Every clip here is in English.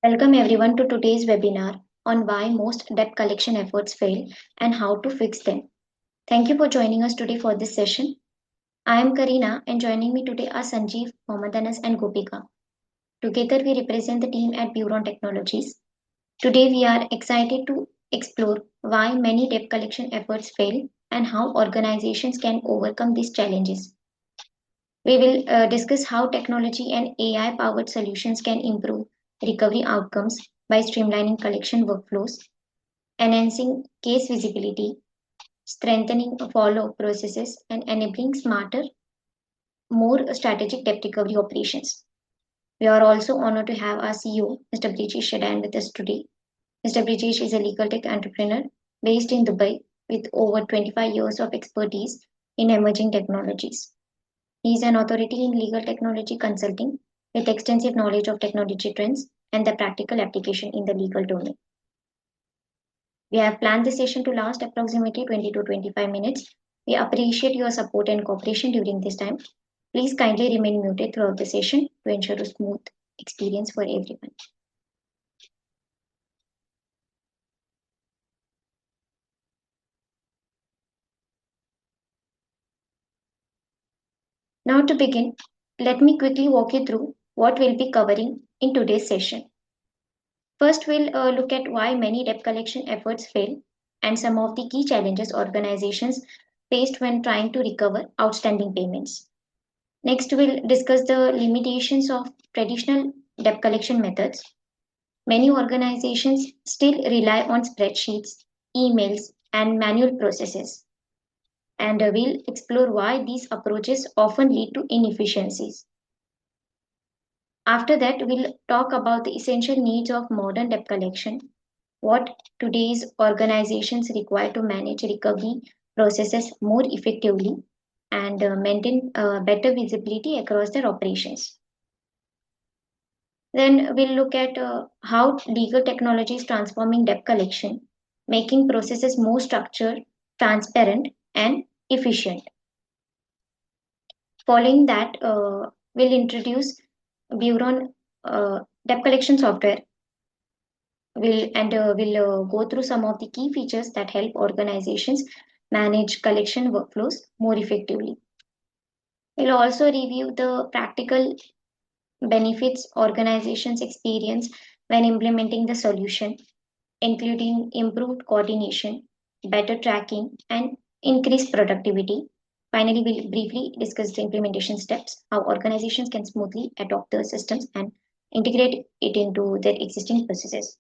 Welcome everyone to today's webinar on why most debt collection efforts fail and how to fix them. Thank you for joining us today for this session. I am Karina and joining me today are Sanjeev, Mohammed Anas and Gopika. Together we represent the team at Beveron Technologies. Today we are excited to explore why many debt collection efforts fail and how organizations can overcome these challenges. We will discuss how technology and AI powered solutions can improve recovery outcomes by streamlining collection workflows, enhancing case visibility, strengthening follow up processes, and enabling smarter, more strategic debt recovery operations. We are also honored to have our CEO, Mr. Brijesh Shadan, with us today. Mr. Brijesh is a legal tech entrepreneur based in Dubai with over 25 years of expertise in emerging technologies. He is an authority in legal technology consulting with extensive knowledge of technology trends and the practical application in the legal domain. We have planned this session to last approximately 20 to 25 minutes. We appreciate your support and cooperation during this time. Please kindly remain muted throughout the session to ensure a smooth experience for everyone. Now, to begin, let me quickly walk you through what we'll be covering in today's session. First, we'll look at why many debt collection efforts fail and some of the key challenges organizations faced when trying to recover outstanding payments. Next, we'll discuss the limitations of traditional debt collection methods. Many organizations still rely on spreadsheets, emails, and manual processes. And we'll explore why these approaches often lead to inefficiencies. After that, we'll talk about the essential needs of modern debt collection, what today's organizations require to manage recovery processes more effectively and maintain better visibility across their operations. Then we'll look at how legal technology is transforming debt collection, making processes more structured, transparent, and efficient. Following that, we'll introduce Beveron debt collection software. We'll go through some of the key features that help organizations manage collection workflows more effectively. We'll also review the practical benefits organizations experience when implementing the solution, including improved coordination, better tracking, and increased productivity. Finally, we'll briefly discuss the implementation steps, how organizations can smoothly adopt the systems and integrate it into their existing processes.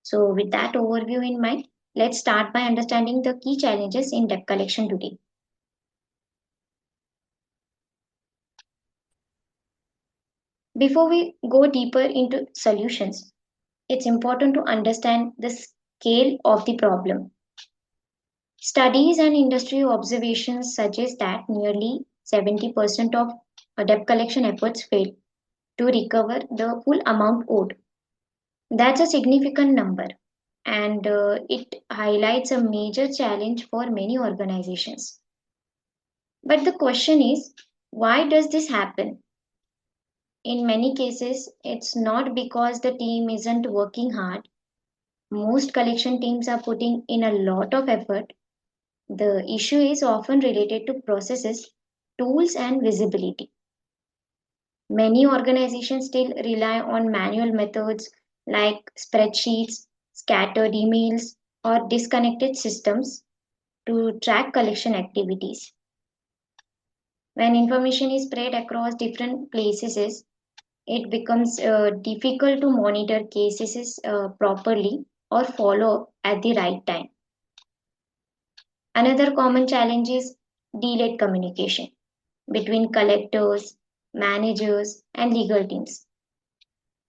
So, with that overview in mind, let's start by understanding the key challenges in debt collection today. Before we go deeper into solutions, it's important to understand the scale of the problem. Studies and industry observations suggest that nearly 70% of debt collection efforts fail to recover the full amount owed. That's a significant number, and it highlights a major challenge for many organizations. But the question is, why does this happen? In many cases, it's not because the team isn't working hard. Most collection teams are putting in a lot of effort. The issue is often related to processes, tools, and visibility. Many organizations still rely on manual methods like spreadsheets, scattered emails, or disconnected systems to track collection activities. When information is spread across different places, it becomes difficult to monitor cases properly or follow up at the right time. Another common challenge is delayed communication between collectors, managers, and legal teams.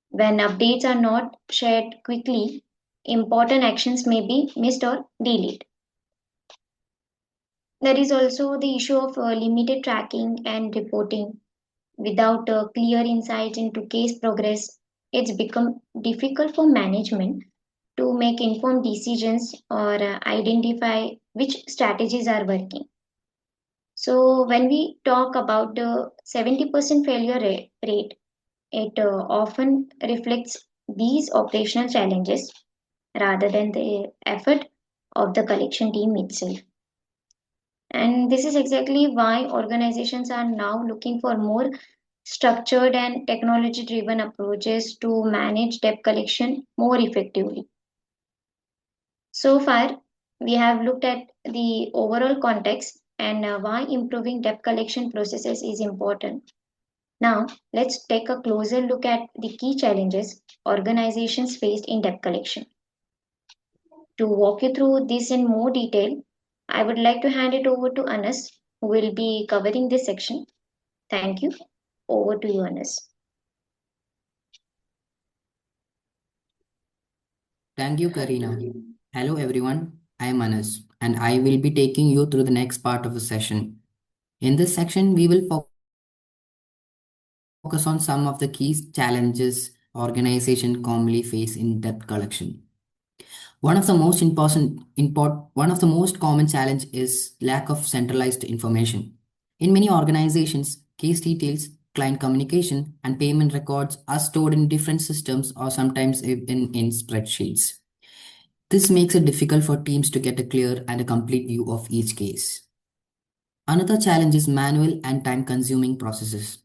When updates are not shared quickly, important actions may be missed or delayed. There is also the issue of limited tracking and reporting. Without clear insights into case progress, it's become difficult for management to make informed decisions or identify which strategies are working. So, when we talk about the 70% failure rate, it often reflects these operational challenges rather than the effort of the collection team itself. And this is exactly why organizations are now looking for more structured and technology driven approaches to manage debt collection more effectively. So far, we have looked at the overall context and why improving debt collection processes is important. Now, let's take a closer look at the key challenges organizations faced in debt collection. To walk you through this in more detail, I would like to hand it over to Anas, who will be covering this section. Thank you. Over to you, Anas. Thank you, Karina. Hello, everyone. I am Anas, and I will be taking you through the next part of the session. In this section, we will focus on some of the key challenges organizations commonly face in debt collection. One of the most common challenge is lack of centralized information. In many organizations, case details, client communication, and payment records are stored in different systems or sometimes in spreadsheets. This makes it difficult for teams to get a clear and a complete view of each case. Another challenge is manual and time consuming processes.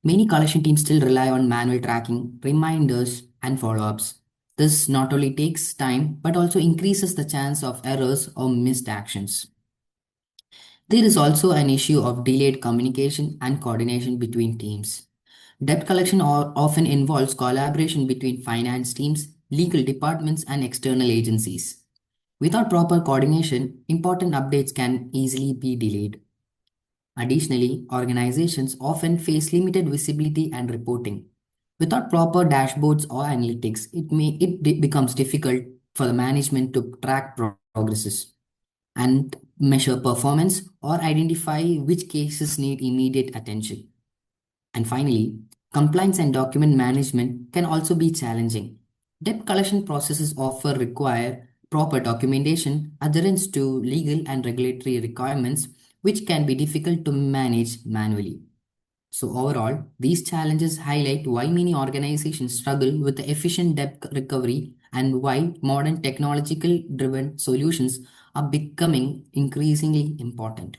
Many collection teams still rely on manual tracking, reminders, and follow ups. This not only takes time but also increases the chance of errors or missed actions. There is also an issue of delayed communication and coordination between teams. Debt collection often involves collaboration between finance teams, legal departments, and external agencies. Without proper coordination, important updates can easily be delayed. Additionally, organizations often face limited visibility and reporting. Without proper dashboards or analytics, becomes difficult for the management to track progresses and measure performance or identify which cases need immediate attention. And finally, compliance and document management can also be challenging. Debt collection processes often require proper documentation, adherence to legal and regulatory requirements, which can be difficult to manage manually. So, overall, these challenges highlight why many organizations struggle with the efficient debt recovery and why modern technological driven solutions are becoming increasingly important.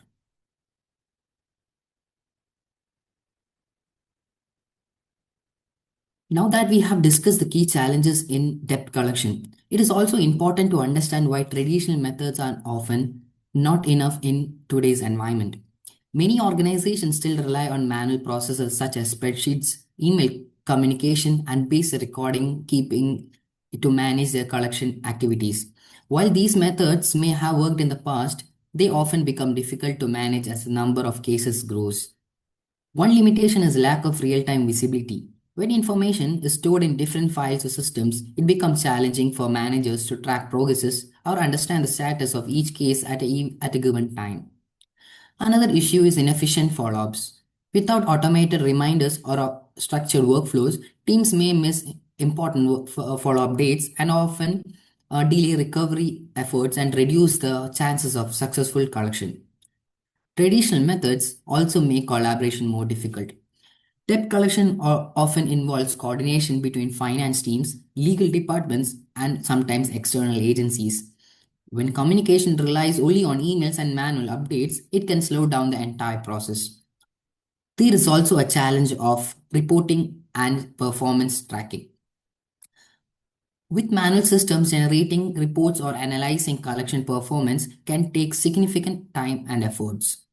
Now that we have discussed the key challenges in debt collection, it is also important to understand why traditional methods are often not enough in today's environment. Many organizations still rely on manual processes such as spreadsheets, email communication, and basic recording keeping to manage their collection activities. While these methods may have worked in the past, they often become difficult to manage as the number of cases grows. One limitation is lack of real-time visibility. When information is stored in different files or systems, it becomes challenging for managers to track progresses or understand the status of each case at a given time. Another issue is inefficient follow-ups. Without automated reminders or structured workflows, teams may miss important follow-up dates and often delay recovery efforts and reduce the chances of successful collection. Traditional methods also make collaboration more difficult. Debt collection often involves coordination between finance teams, legal departments, and sometimes external agencies. When communication relies only on emails and manual updates, it can slow down the entire process. There is also a challenge of reporting and performance tracking. With manual systems, generating reports or analyzing collection performance can take significant time and efforts.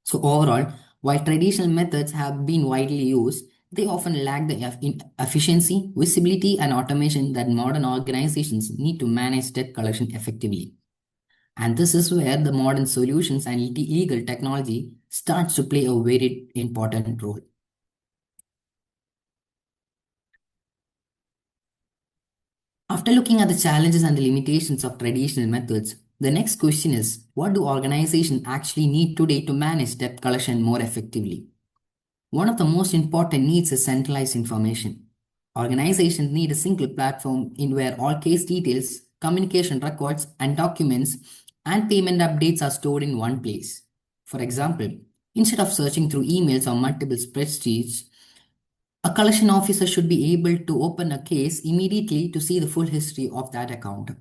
So, overall, while traditional methods have been widely used, they often lack the efficiency, visibility, and automation that modern organizations need to manage debt collection effectively. And this is where the modern solutions and legal technology starts to play a very important role. After looking at the challenges and the limitations of traditional methods, the next question is, what do organizations actually need today to manage debt collection more effectively? One of the most important needs is centralized information. Organizations need a single platform in where all case details, communication records, and documents and payment updates are stored in one place. For example, instead of searching through emails or multiple spreadsheets, A collection officer should be able to open a case immediately to see the full history of that account.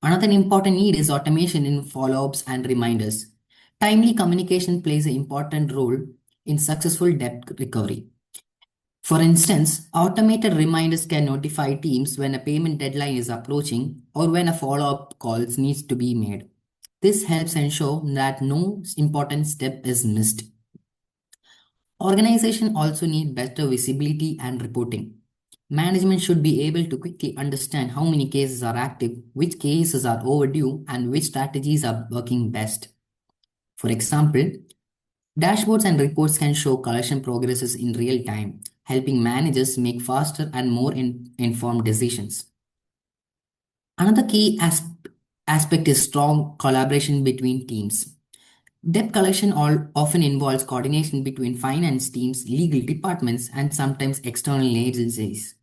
Another important need is automation in follow ups and reminders. Timely communication plays an important role in successful debt recovery. For instance, automated reminders can notify teams when a payment deadline is approaching or when a follow up call needs to be made. This helps ensure that no important step is missed. Organizations also need better visibility and reporting. Management should be able to quickly understand how many cases are active, which cases are overdue, and which strategies are working best. For example, dashboards and reports can show collection progresses in real time, helping managers make faster and more informed decisions. Another key aspect is strong collaboration between teams. Debt collection often involves coordination between finance teams, legal departments, and sometimes external agencies.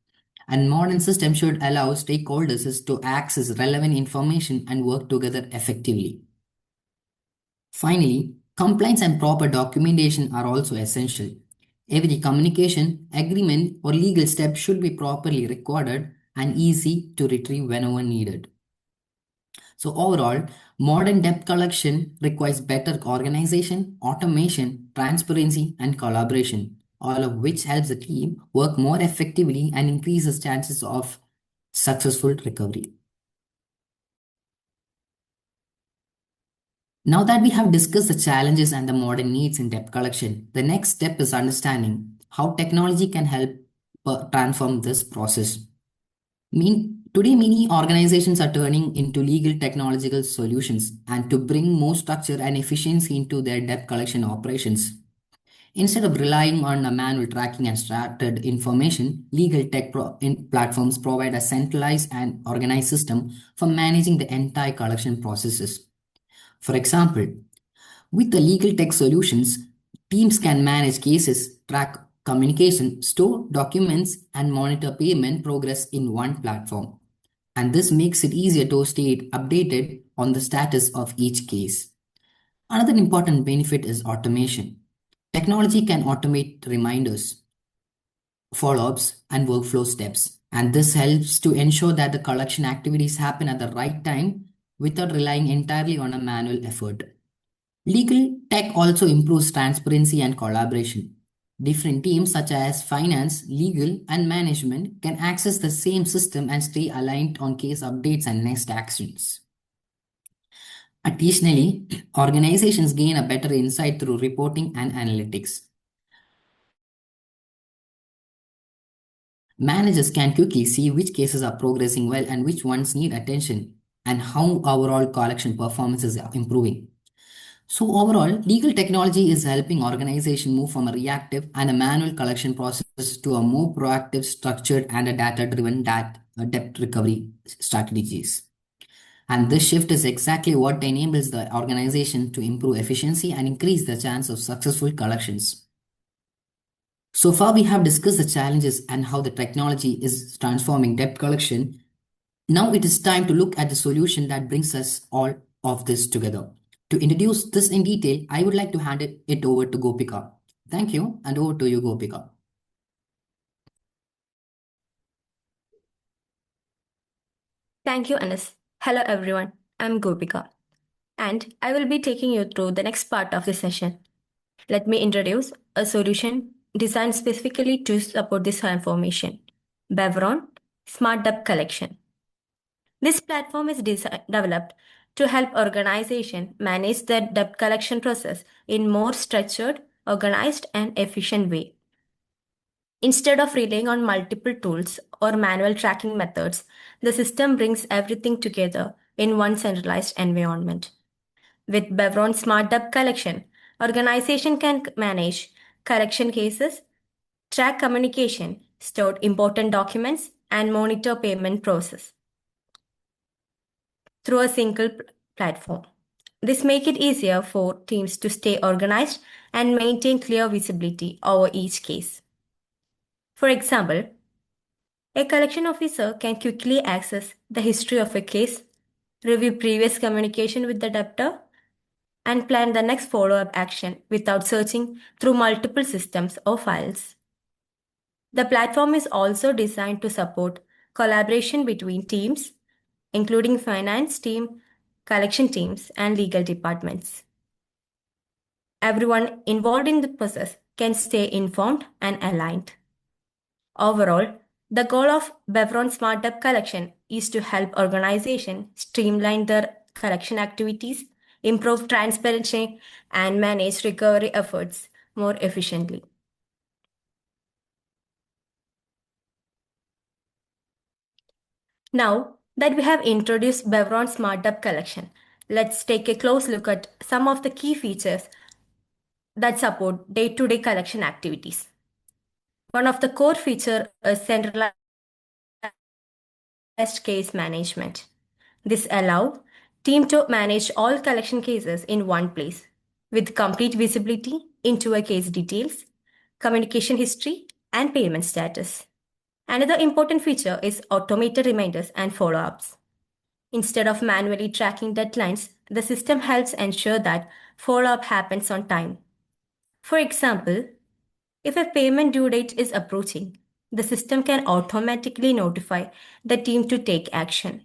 And modern systems should allow stakeholders to access relevant information and work together effectively. Finally, compliance and proper documentation are also essential. Every communication, agreement, or legal step should be properly recorded and easy to retrieve whenever needed. So, overall, modern debt collection requires better organization, automation, transparency, and collaboration, all of which helps the team work more effectively and increases chances of successful recovery. Now that we have discussed the challenges and the modern needs in debt collection, the next step is understanding how technology can help transform this process. Today, many organizations are turning into legal technological solutions and to bring more structure and efficiency into their debt collection operations. Instead of relying on a manual tracking and structured information, legal platforms provide a centralized and organized system for managing the entire collection processes. For example, with the legal tech solutions, teams can manage cases, track communication, store documents, and monitor payment progress in one platform. And this makes it easier to stay updated on the status of each case. Another important benefit is automation. Technology can automate reminders, follow ups, and workflow steps. And this helps to ensure that the collection activities happen at the right time without relying entirely on a manual effort. Legal tech also improves transparency and collaboration. Different teams such as finance, legal, and management can access the same system and stay aligned on case updates and next actions. Additionally, organizations gain a better insight through reporting and analytics. Managers can quickly see which cases are progressing well and which ones need attention and how overall collection performance is improving. So overall, legal technology is helping organization move from a reactive and a manual collection process to a more proactive, structured, and a data-driven debt recovery strategies. And this shift is exactly what enables the organization to improve efficiency and increase the chance of successful collections. So far, we have discussed the challenges and how the technology is transforming debt collection. Now it is time to look at the solution that brings us all of this together. To introduce this in detail, I would like to hand it over to Gopika. Thank you, and over to you, Gopika. Thank you, Anas. Hello, everyone. I'm Gopika, and I will be taking you through the next part of the session. Let me introduce a solution designed specifically to support this transformation: Beveron Smart Debt Collection. This platform is developed to help organizations manage their debt collection process in more structured, organized, and efficient way. Instead of relying on multiple tools or manual tracking methods, the system brings everything together in one centralized environment. With Beveron Smart Debt Collection, organization can manage collection cases, track communication, store important documents, and monitor payment process through a single platform. This makes it easier for teams to stay organized and maintain clear visibility over each case. For example, a collection officer can quickly access the history of a case, review previous communication with the debtor, and plan the next follow-up action without searching through multiple systems or files. The platform is also designed to support collaboration between teams, including finance team, collection teams, and legal departments. Everyone involved in the process can stay informed and aligned. Overall, the goal of Beveron Smart Debt Collection is to help organizations streamline their collection activities, improve transparency, and manage recovery efforts more efficiently. Now that we have introduced Beveron Smart Debt Collection, let's take a close look at some of the key features that support day-to-day collection activities. One of the core features is centralized case management. This allows team to manage all collection cases in one place with complete visibility into a case details, communication history, and payment status. Another important feature is automated reminders and follow-ups. Instead of manually tracking deadlines, the system helps ensure that follow-up happens on time. For example, if a payment due date is approaching, the system can automatically notify the team to take action.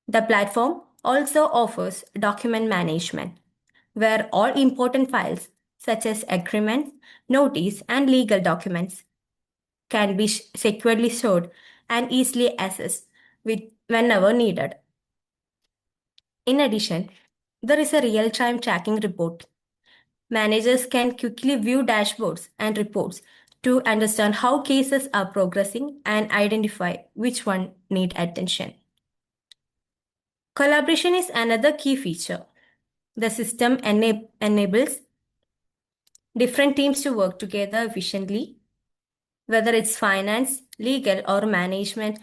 The platform also offers document management, where all important files such as agreements, notice, and legal documents can be securely stored and easily accessed whenever needed. In addition, there is a real-time tracking report. Managers can quickly view dashboards and reports to understand how cases are progressing and identify which one need attention. Collaboration is another key feature. The system enables different teams to work together efficiently, whether it's finance, legal, or management,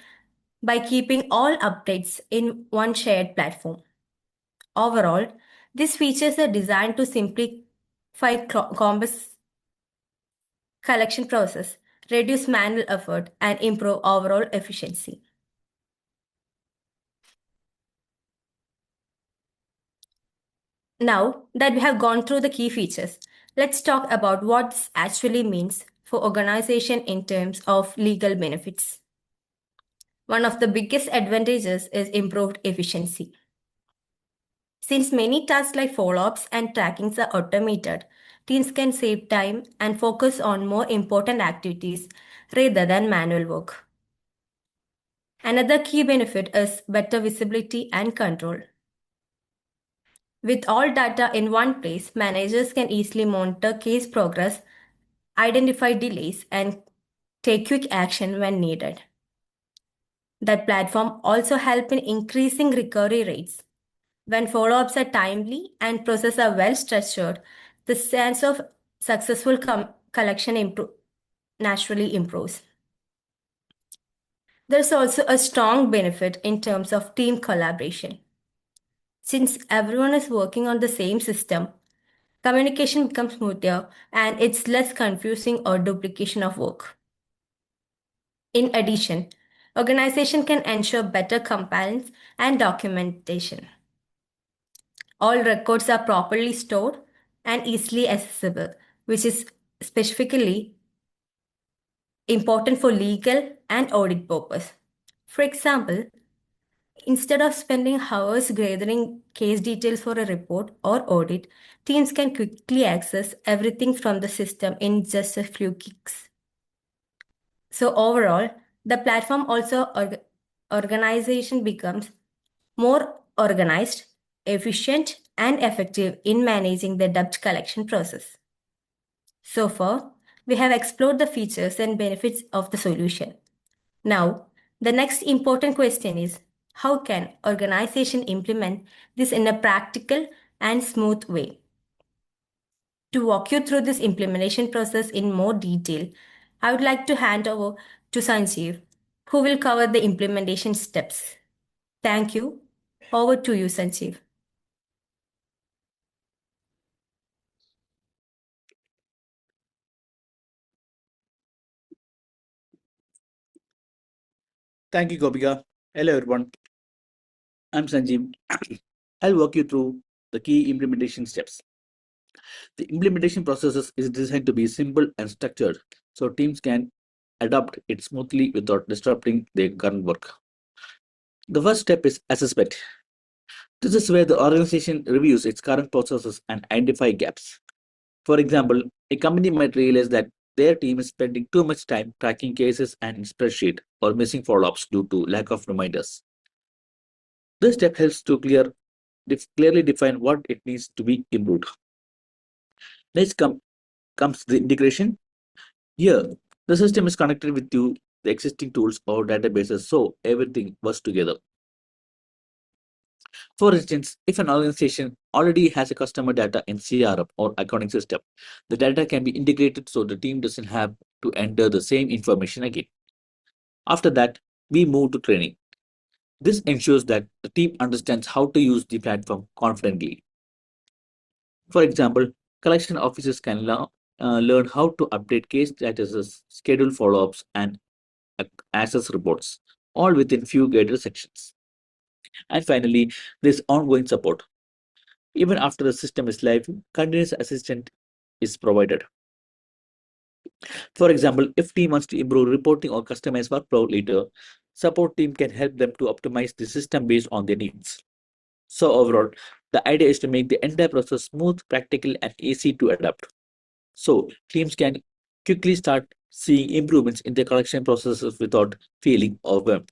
by keeping all updates in one shared platform. Overall, these features are designed to simplify complex collection process, reduce manual effort, and improve overall efficiency. Now that we have gone through the key features, let's talk about what this actually means for organization in terms of legal benefits. One of the biggest advantages is improved efficiency. Since many tasks like follow-ups and trackings are automated, teams can save time and focus on more important activities rather than manual work. Another key benefit is better visibility and control. With all data in one place, managers can easily monitor case progress, identify delays, and take quick action when needed. That platform also helps in increasing recovery rates. When follow-ups are timely and processes are well structured, the chance of successful collection naturally improves. There's also a strong benefit in terms of team collaboration. Since everyone is working on the same system, communication becomes smoother and it's less confusing or duplication of work. In addition, organization can ensure better compliance and documentation. All records are properly stored and easily accessible, which is specifically important for legal and audit purpose. For example, instead of spending hours gathering case details for a report or audit, teams can quickly access everything from the system in just a few clicks. So overall, the platform also organization becomes more organized, efficient, and effective in managing the debt collection process. So far, we have explored the features and benefits of the solution. Now, the next important question is, how can organization implement this in a practical and smooth way? To walk you through this implementation process in more detail, I would like to hand over to Sanjeev, who will cover the implementation steps. Thank you. Over to you, Sanjeev. Thank you, Gopika. Hello, everyone. I'm Sanjeev. I'll walk you through the key implementation steps. The implementation process is designed to be simple and structured so teams can adopt it smoothly without disrupting their current work. The first step is assessment. This is where the organization reviews its current processes and identify gaps. For example, a company might realize that their team is spending too much time tracking cases and in spreadsheet or missing follow-ups due to lack of reminders. This step helps to clearly define what it needs to be improved. Next comes the integration. Here, the system is connected with the existing tools or databases so everything works together. For instance, if an organization already has a customer data in CRM or accounting system, the data can be integrated so the team doesn't have to enter the same information again. After that, we move to training. This ensures that the team understands how to use the platform confidently. For example, collection officers can learn how to update case statuses, schedule follow-ups, and access reports, all within few guided sections. And finally, there's ongoing support. Even after the system is live, continuous assistance is provided. For example, if team wants to improve reporting or customize workflow later, support team can help them to optimize the system based on their needs. So overall, the idea is to make the entire process smooth, practical, and easy to adapt. So teams can quickly start seeing improvements in their collection processes without feeling overwhelmed.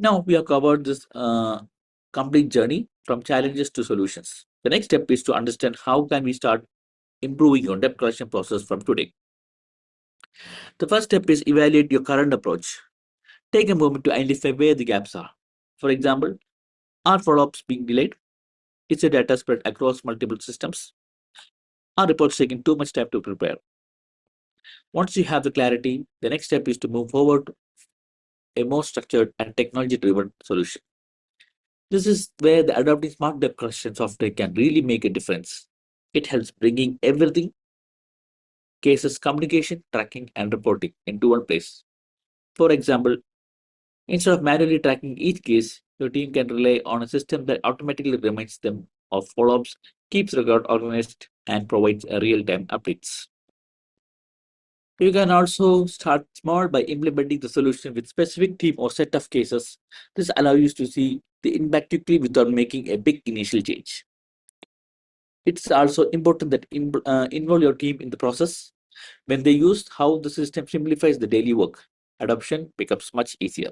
Now we have covered this complete journey from challenges to solutions. The next step is to understand how can we start improving your debt collection process from today. The first step is evaluate your current approach. Take a moment to identify where the gaps are. For example, are follow-ups being delayed? Is the data spread across multiple systems? Are reports taking too much time to prepare? Once you have the clarity, the next step is to move forward to a more structured and technology-driven solution. This is where the adopting smart debt collection software can really make a difference. It helps bringing everything cases, communication, tracking, and reporting into one place. For example, instead of manually tracking each case, your team can rely on a system that automatically reminds them of follow-ups, keeps record organized, and provides real-time updates. You can also start small by implementing the solution with specific team or set of cases. This allows you to see the impact quickly without making a big initial change. It's also important that involve your team in the process. When they use how the system simplifies the daily work, adoption becomes much easier.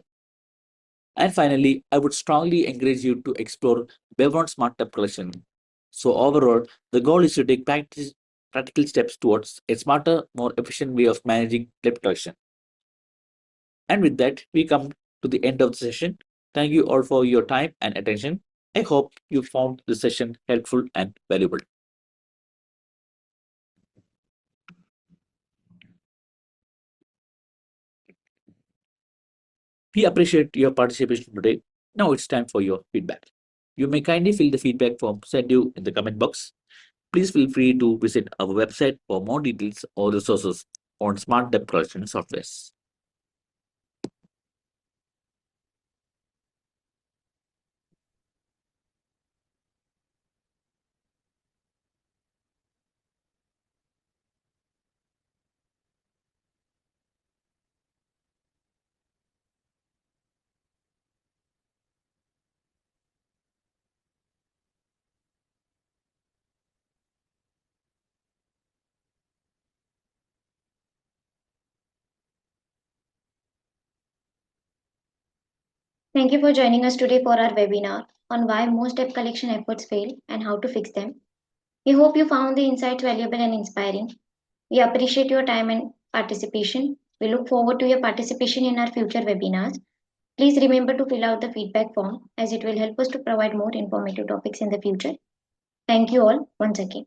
And finally, I would strongly encourage you to explore Beveron Smart Tab Collection. So overall, the goal is to take practical steps towards a smarter, more efficient way of managing debt collection. And with that, we come to the end of the session. Thank you all for your time and attention. I hope you found the session helpful and valuable. We appreciate your participation today. Now it's time for your feedback. You may kindly fill the feedback form sent you in the comment box. Please feel free to visit our website for more details or resources on smart debt collection softwares. Thank you for joining us today for our webinar on why most debt collection efforts fail and how to fix them. We hope you found the insights valuable and inspiring. We appreciate your time and participation. We look forward to your participation in our future webinars. Please remember to fill out the feedback form as it will help us to provide more informative topics in the future. Thank you all once again.